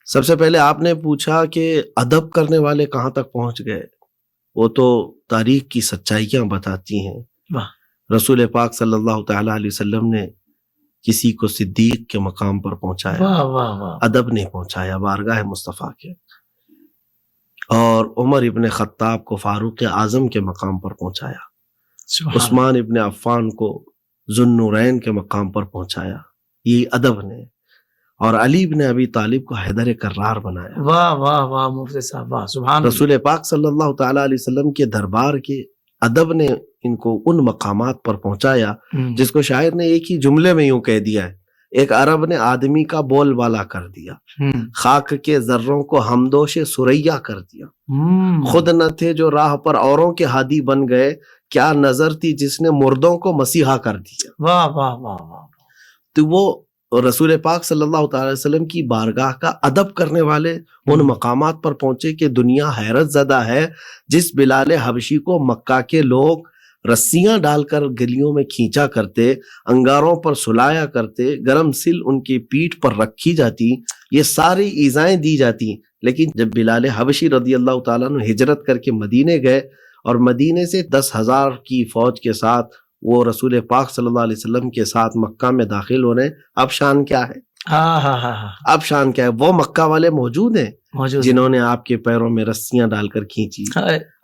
سب سے پہلے آپ نے پوچھا کہ ادب کرنے والے کہاں تک پہنچ گئے. وہ تو تاریخ کی سچائیاں بتاتی ہیں. رسول پاک صلی اللہ تعالی علیہ وسلم نے کسی کو صدیق کے مقام پر پہنچایا، ادب نہیں پہنچایا بارگاہ مصطفیٰ کے. اور عمر ابن خطاب کو فاروق اعظم کے مقام پر پہنچایا، عثمان ابن عفان کو ذو النورین کے مقام پر پہنچایا. یہ ادب نے. اور علی ابن ابی طالب کو حیدر کرار بنایا. واہ واہ واہ مفتی صاحب، واہ سبحان. رسول پاک صلی اللہ تعالی علیہ وسلم کے دربار کے ادب نے ان کو ان مقامات پر پہنچایا جس کو شاعر نے ایک ہی جملے میں یوں کہہ دیا ہے: ایک عرب نے آدمی کا بول بالا کر دیا، خاک کے ذروں کو ہمدوش سریا کر دیا. خود نہ تھے جو راہ پر اوروں کے ہادی بن گئے، کیا نظر تھی جس نے مردوں کو مسیحا کر دیا. واہ واہ واہ واہ. تو وہ رسول پاک صلی اللہ تعالی وسلم کی بارگاہ کا ادب کرنے والے ان مقامات پر پہنچے کہ دنیا حیرت زدہ ہے. جس بلال حبشی کو مکہ کے لوگ رسیاں ڈال کر گلیوں میں کھینچا کرتے، انگاروں پر سلایا کرتے، گرم سل ان کی پیٹھ پر رکھی جاتی، یہ ساری ایذائیں دی جاتی، لیکن جب بلال حبشی رضی اللہ تعالیٰ عنہ ہجرت کر کے مدینے گئے اور مدینے سے 10,000 کی فوج کے ساتھ وہ رسول پاک صلی اللہ علیہ وسلم کے ساتھ مکہ میں داخل ہو رہے ہیں، اب شان کیا ہے؟ اب شان کیا ہے؟ وہ مکہ والے موجود ہیں جنہوں نے آپ کے پیروں میں رسیاں ڈال کر کھینچی،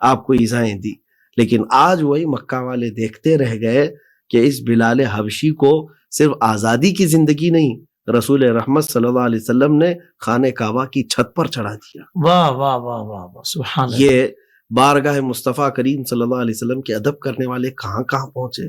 آپ کو ایذائیں دی. لیکن آج وہی مکہ والے دیکھتے رہ گئے کہ اس بلال حبشی کو صرف آزادی کی زندگی نہیں، رسول رحمت صلی اللہ علیہ وسلم نے خانہ کعبہ کی چھت پر چڑھا دیا. واہ واہ واہ واہ سبحان. یہ بارگاہ مصطفیٰ کریم صلی اللہ علیہ وسلم کے ادب کرنے والے کہاں کہاں پہنچے.